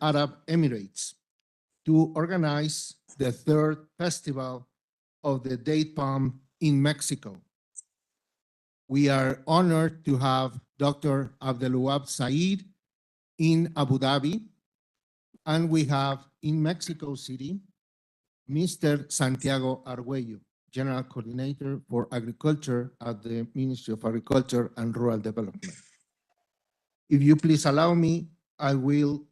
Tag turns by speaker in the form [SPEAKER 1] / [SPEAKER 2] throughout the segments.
[SPEAKER 1] Arab Emirates to organize the third festival of the date palm in Mexico. We are honored to have Dr. Abdelwahab Said in Abu Dhabi, and we have in Mexico City, Mr. Santiago Arguello, General Coordinator for Agriculture at the Ministry of Agriculture and Rural Development. If you please allow me, I will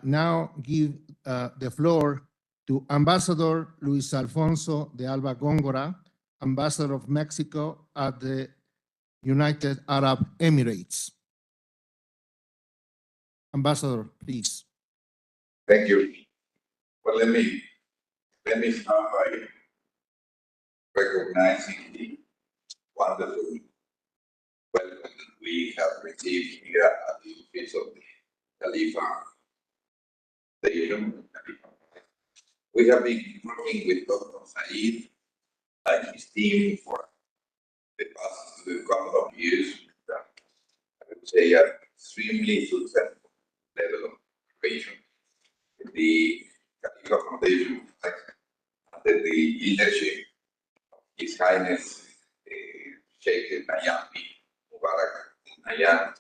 [SPEAKER 1] now give the floor to Ambassador Luis Alfonso de Alba Góngora, Ambassador of Mexico at the United Arab Emirates. Ambassador, please.
[SPEAKER 2] Thank you. Well, let me start by recognizing the wonderful welcome that we have received here at the office of the Khalifa. We have been working with Dr. Said and his team for the past couple of years. I would say an extremely successful level of operation. The Khalifa Foundation, under the leadership of His Highness Sheikh Nayami Mubarak Nayan,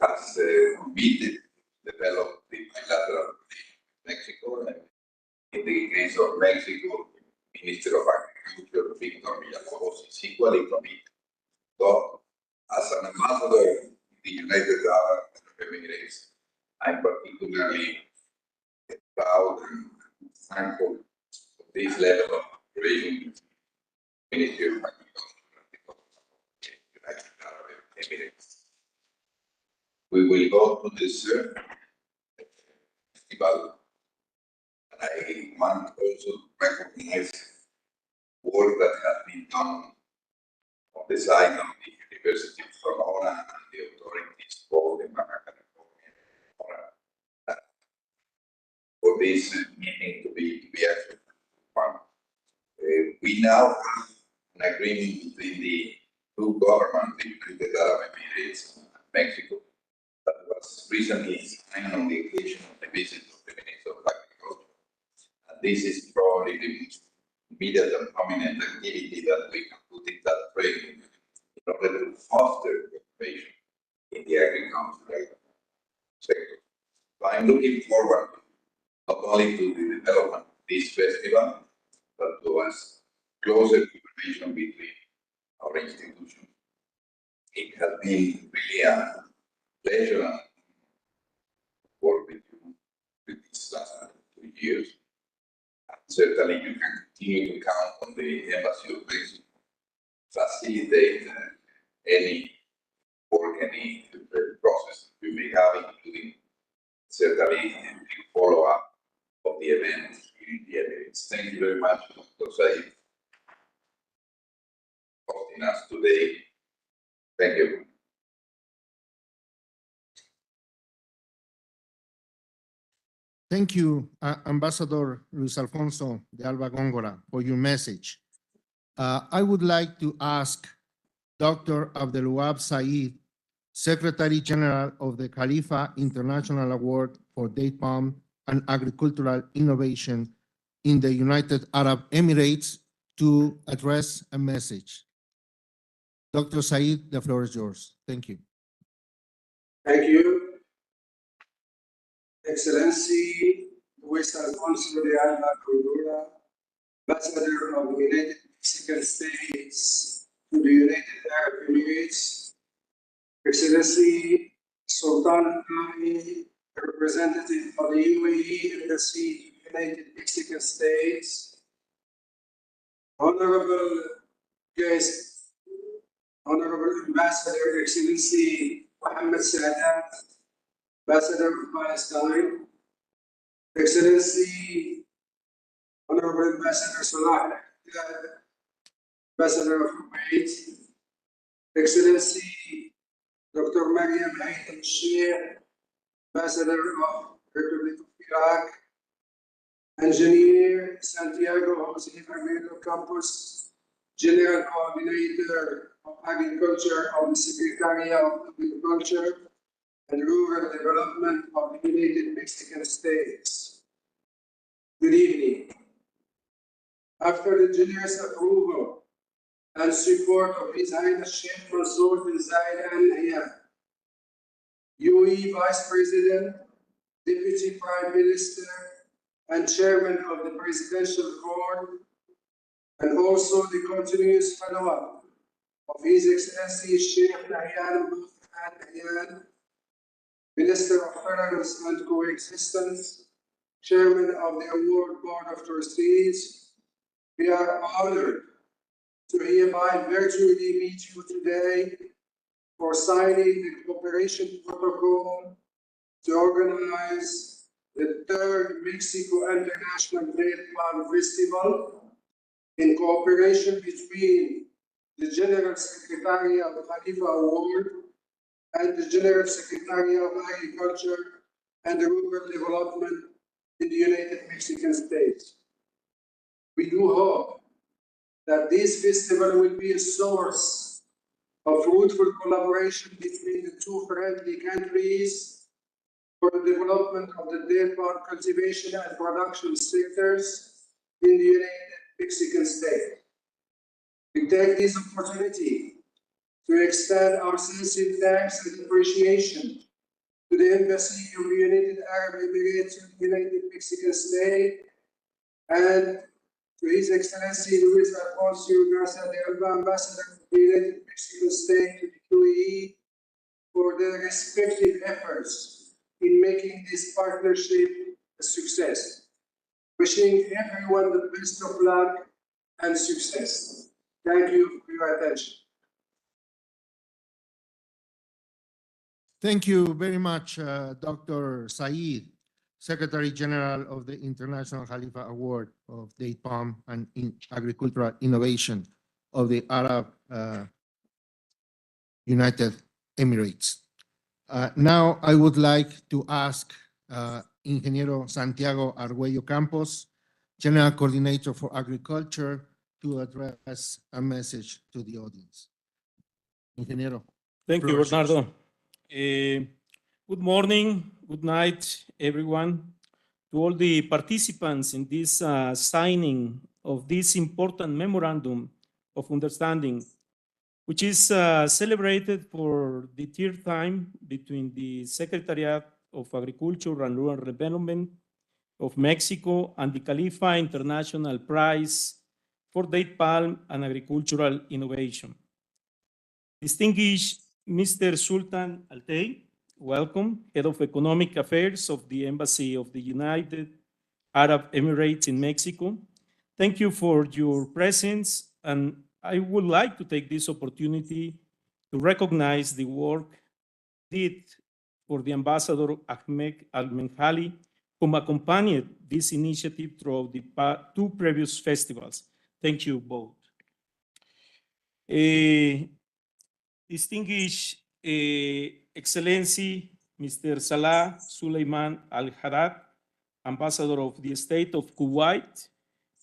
[SPEAKER 2] has committed to develop the bilateral relationship with Mexico. And in the case of Mexico, the Minister of Agriculture, Victor Villalobos, is equally committed. So, as an ambassador in the United Arab Emirates, I'm particularly proud and thankful for this level of cooperation with the Ministry of Agriculture and the United Arab Emirates. We will go to this festival, and I want also to recognize work that has been done on the side of the University of Sonora and the authorities, both in Baja California and Sonora, for this meeting to be actually fun. We now have an agreement between the two governments, the United Arab Emirates and Mexico, that was recently signed on the occasion of the visit of the Minister of Agriculture. And this is probably the most immediate and prominent activity that we can put in that frame in order to foster cooperation in the agricultural sector. So I'm looking forward not only to the development of this festival, but to a closer cooperation between our institutions. It has been really a pleasure to work with you with these last 2 years. And certainly you can continue to count on the Embassy of Mexico to facilitate any work, any process we may have, including certainly the follow-up of the event in the Emirates. Thank you very much, Dr. Said, for hosting us today. Thank you.
[SPEAKER 1] Thank you, Ambassador Luis Alfonso de Alba Góngora, for your message. I would like to ask Dr. Abdelwahab Said, Secretary General of the Khalifa International Award for Date Palm and Agricultural Innovation in the United Arab Emirates, to address a message. Dr. Said, the floor is yours. Thank you.
[SPEAKER 3] Thank you. Excellency Luis Alfonso de Alba Góngora, Ambassador of the United Mexican States to the United Arab Emirates, Excellency Sultan Ali, representative of the UAE Embassy to the United Mexican States, honorable guests, honorable Ambassador, Excellency Mohammed Sadat, Ambassador of Palestine, Excellency Honorable Ambassador Salah, Ambassador of Kuwait, Excellency Dr. Mariam Haytham Sheikh, Ambassador of Republic of Iraq, Engineer Santiago Jose Ramiro Campos, General Coordinator of Agriculture of the Secretaría of Agriculture, and Rural Development of the United Mexican States. Good evening. After the generous approval and support of His Highness Sheikh Mansour bin Zayed Al Nahyan, UAE Vice President, Deputy Prime Minister, and Chairman of the Presidential Board, and also the continuous follow-up of His Excellency Sheikh Nahyan Al Nahyan, Minister of Tolerance and Coexistence, Chairman of the Award Board of Trustees, we are honored to hereby virtually meet you today for signing the cooperation protocol to organize the third Mexico International Date Palm Festival in cooperation between the General Secretary of the Khalifa Award and the General Secretary of Agriculture and Rural Development in the United Mexican States. We do hope that this festival will be a source of fruitful collaboration between the two friendly countries for the development of the date palm cultivation and production sectors in the United Mexican States. We take this opportunity to extend our sincere thanks and appreciation to the Embassy of the United Arab Emirates of the United Mexican States and to His Excellency Luis Alfonso Garza de Alba, Ambassador of the United Mexican States to the UAE, for their respective efforts in making this partnership a success. Wishing everyone the best of luck and success. Thank you for your attention.
[SPEAKER 1] Thank you very much, Dr. Saeed, Secretary General of the International Khalifa Award of Date Palm and Agricultural Innovation of the Arab United Emirates. Now I would like to ask Ingeniero Santiago Arguello Campos, General Coordinator for Agriculture, to address a message to the audience. Ingeniero.
[SPEAKER 4] Thank you, Bernardo. Good morning, good night, everyone. To all the participants in this signing of this important memorandum of understanding, which is celebrated for the third time between the Secretariat of Agriculture and Rural Development of Mexico and the Khalifa International Prize for Date Palm and Agricultural Innovation. Distinguished Mr. Sultan Altay, welcome, Head of Economic Affairs of the Embassy of the United Arab Emirates in Mexico. Thank you for your presence, and I would like to take this opportunity to recognize the work did for the Ambassador Ahmed Al-Menhali, whom accompanied this initiative throughout the two previous festivals. Thank you both. Distinguished Excellency Mr. Salah Suleiman Al-Haddad, Ambassador of the State of Kuwait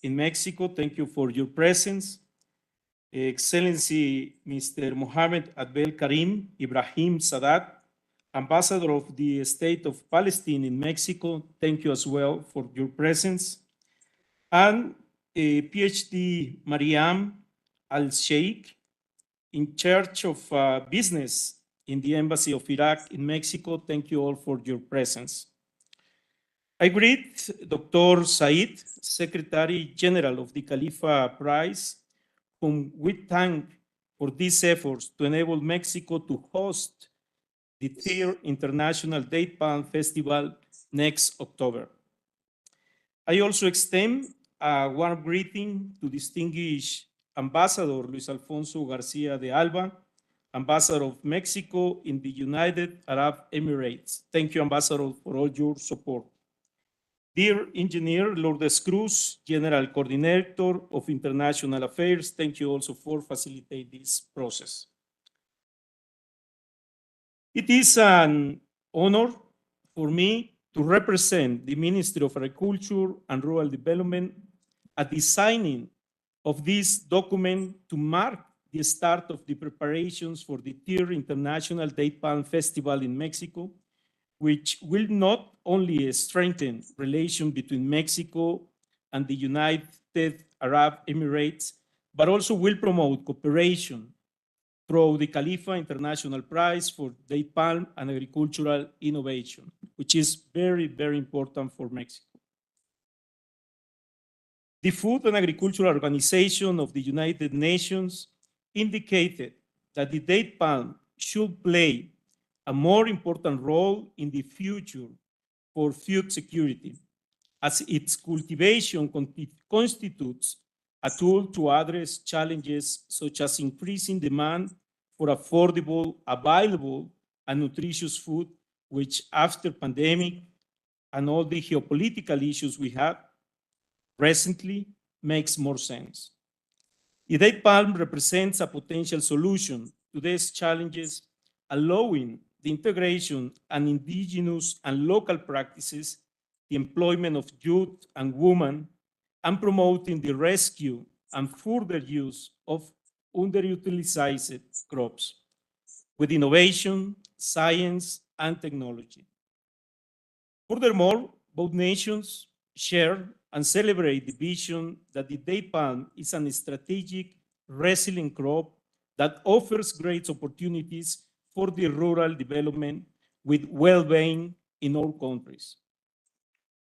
[SPEAKER 4] in Mexico, thank you for your presence. Excellency Mr. Mohammed Abdel Karim Ibrahim Sadat, Ambassador of the State of Palestine in Mexico, thank you as well for your presence. And PhD Mariam Al-Sheikh, in charge of business in the Embassy of Iraq in Mexico, thank you all for your presence. I greet Dr. Saeed, Secretary General of the Khalifa Prize, whom we thank for these efforts to enable Mexico to host the third International Date Palm Festival next October. I also extend a warm greeting to distinguished Ambassador Luis Alfonso Garcia de Alba, Ambassador of Mexico in the United Arab Emirates. Thank you, Ambassador, for all your support. Dear Engineer Lourdes Cruz, General Coordinator of International Affairs, thank you also for facilitating this process. It is an honor for me to represent the Ministry of Agriculture and Rural Development at the signing of this document to mark the start of the preparations for the third International Date Palm Festival in Mexico, which will not only strengthen relations between Mexico and the United Arab Emirates, but also will promote cooperation through the Khalifa International Prize for Date Palm and Agricultural Innovation, which is very, very important for Mexico. The Food and Agricultural Organization of the United Nations indicated that the date palm should play a more important role in the future for food security, as its cultivation constitutes a tool to address challenges such as increasing demand for affordable, available, and nutritious food, which after pandemic and all the geopolitical issues we have recently makes more sense. The date palm represents a potential solution to these challenges, allowing the integration and indigenous and local practices, the employment of youth and women, and promoting the rescue and further use of underutilized crops with innovation, science, and technology. Furthermore, both nations share and celebrate the vision that the date palm is a strategic, resilient crop that offers great opportunities for the rural development with well-being in all countries.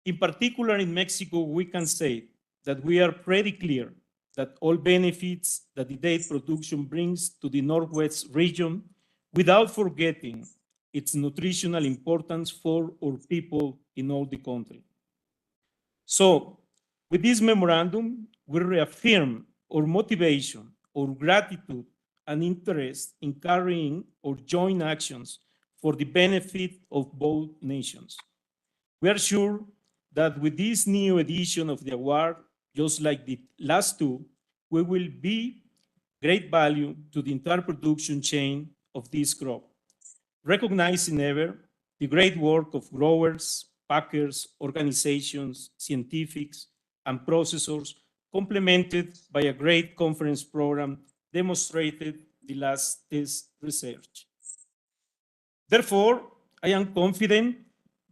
[SPEAKER 4] In particular, in Mexico, we can say that we are pretty clear that all benefits that the date production brings to the Northwest region, without forgetting its nutritional importance for our people in all the country. So, with this memorandum, we reaffirm our motivation, our gratitude, and interest in carrying our joint actions for the benefit of both nations. We are sure that with this new edition of the award, just like the last two, we will be great value to the entire production chain of this crop, recognizing ever the great work of growers, packers, organizations, scientifics, and processors, complemented by a great conference program demonstrated the last test research. Therefore, I am confident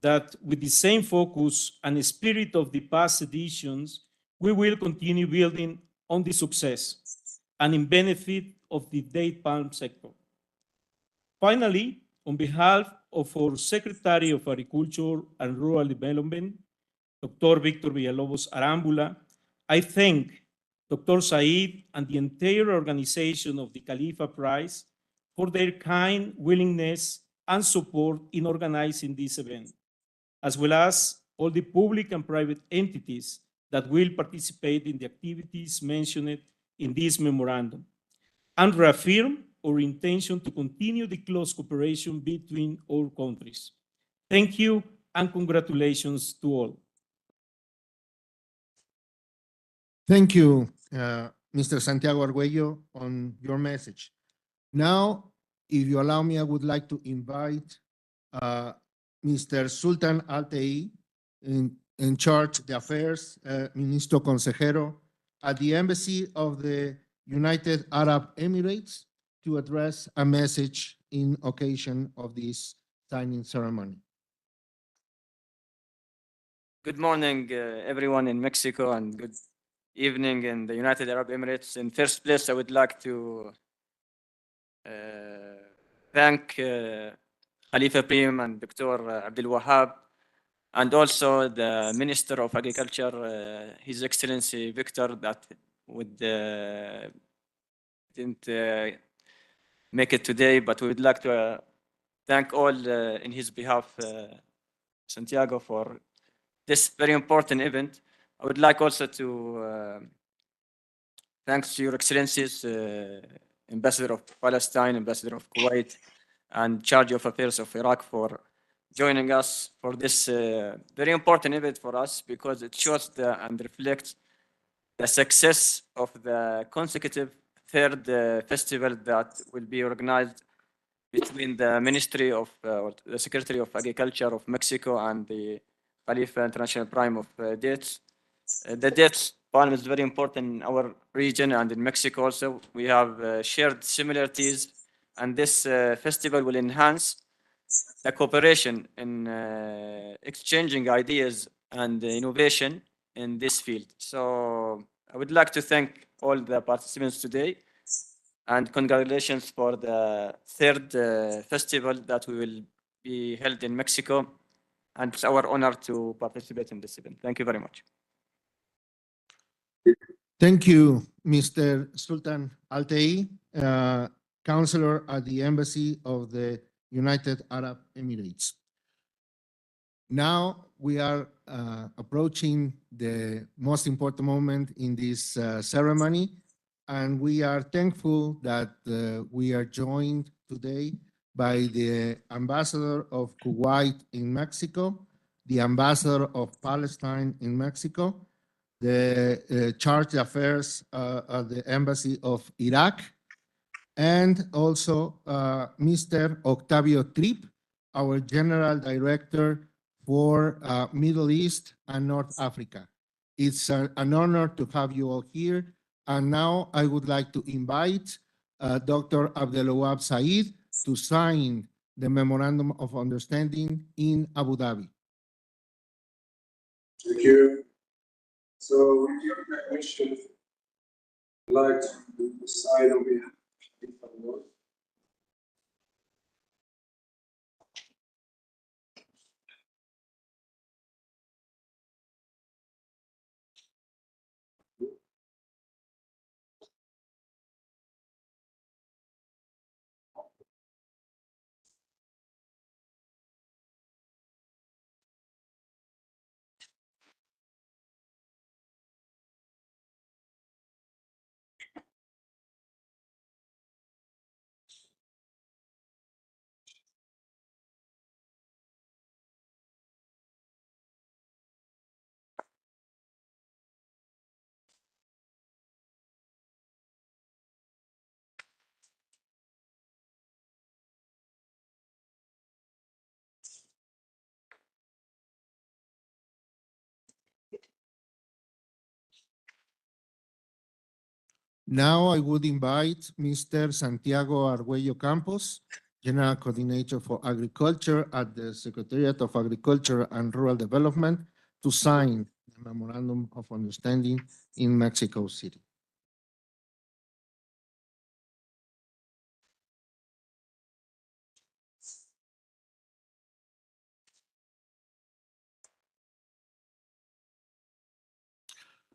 [SPEAKER 4] that with the same focus and spirit of the past editions, we will continue building on the success and in benefit of the date palm sector. Finally, on behalf of our Secretary of Agriculture and Rural Development, Dr. Victor Villalobos Arámbula, I thank Dr. Said and the entire organization of the Khalifa Prize for their kind willingness and support in organizing this event, as well as all the public and private entities that will participate in the activities mentioned in this memorandum, and reaffirm our intention to continue the close cooperation between our countries. Thank you and congratulations to all.
[SPEAKER 1] Thank you, Mr. Santiago Arguello, on your message. Now, if you allow me, I would like to invite Mr. Sultan Altei, in charge of the affairs, Ministro Consejero, at the Embassy of the United Arab Emirates to address a message in occasion of this signing ceremony.
[SPEAKER 5] Good morning, everyone in Mexico, and good evening in the United Arab Emirates. In first place, I would like to thank Khalifa Prim and Dr. Abdul Wahab, and also the Minister of Agriculture, His Excellency Victor, that didn't make it today, but we would like to thank all in his behalf, Santiago, for this very important event. I would like also to thank Your Excellencies, Ambassador of Palestine, Ambassador of Kuwait, and Charge of Affairs of Iraq for joining us for this very important event for us, because it shows and reflects the success of the consecutive third festival that will be organized between the Ministry of the Secretary of Agriculture of Mexico and the Khalifa International Prime of Dates. The date Palm is very important in our region and in Mexico also. We have shared similarities, and this festival will enhance the cooperation in exchanging ideas and innovation in this field. So I would like to thank all the participants today, and congratulations for the third festival that we will be held in Mexico. And it's our honor to participate in this event. Thank you very much.
[SPEAKER 1] Thank you, Mr. Sultan Altei, counselor at the Embassy of the United Arab Emirates. Now we are approaching the most important moment in this ceremony, and we are thankful that we are joined today by the ambassador of Kuwait in Mexico, the ambassador of Palestine in Mexico, the charge d'affaires at the Embassy of Iraq, and also Mr. Octavio Tripp, our General Director for Middle East and North Africa. It's an honor to have you all here. And now I would like to invite Dr. Abdelwahab Said to sign the Memorandum of Understanding in Abu Dhabi.
[SPEAKER 3] Thank you. So, with your permission, I'd like to sign on behalf of Khalifa.
[SPEAKER 1] Now I would invite Mr. Santiago Arguello Campos, General Coordinator for Agriculture at the Secretariat of Agriculture and Rural Development, to sign the Memorandum of Understanding in Mexico City.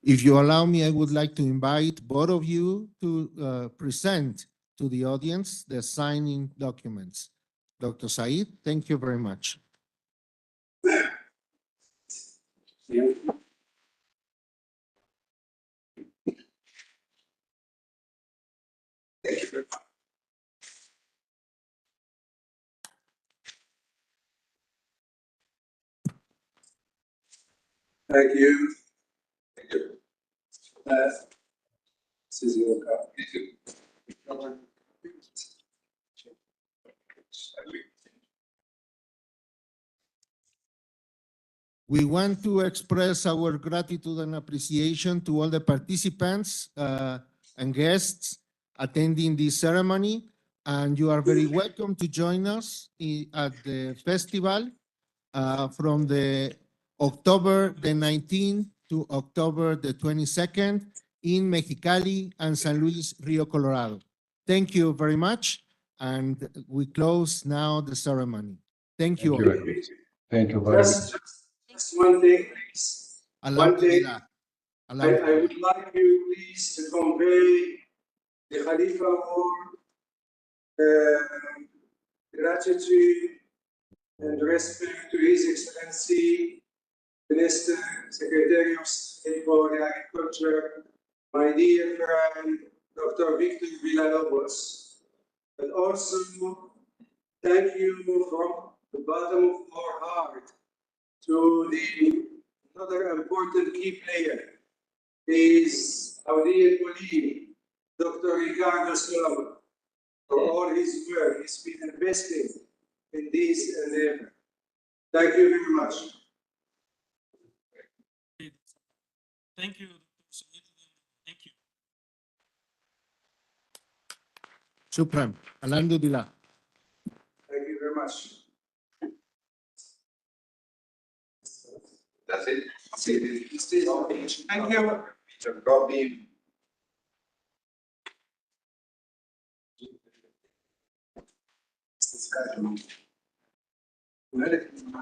[SPEAKER 1] If you allow me, I would like to invite both of you to present to the audience the signing documents. Dr. Said, thank you very much.
[SPEAKER 3] Thank you.
[SPEAKER 2] Thank you.
[SPEAKER 3] This is your copy.
[SPEAKER 2] Thank you.
[SPEAKER 1] We want to express our gratitude and appreciation to all the participants and guests attending this ceremony. And you are very welcome to join us at the festival from the October the 19th to October the 22nd in Mexicali and San Luis Rio Colorado. Thank you very much. And we close now the ceremony. Thank you.
[SPEAKER 6] Thank you very much.
[SPEAKER 3] Just one thing, please.
[SPEAKER 1] Allow
[SPEAKER 3] One thing.
[SPEAKER 1] Allow
[SPEAKER 3] I would like you, please, to convey the Khalifa Award, gratitude and respect to His Excellency, Minister, Secretary of State for Agriculture, my dear friend, Dr. Victor Villalobos. But also, thank you from the bottom of our heart to another important key player, is our dear colleague, Dr. Ricardo Silva, for all his work he's been investing in this endeavor. Thank you very much.
[SPEAKER 4] Thank you, Dr. Said. Thank you.
[SPEAKER 1] Shukran. Alhamdulillah.
[SPEAKER 3] Thank you very much.
[SPEAKER 2] That's it.
[SPEAKER 3] Thank you.
[SPEAKER 2] Picture copy.
[SPEAKER 3] Medical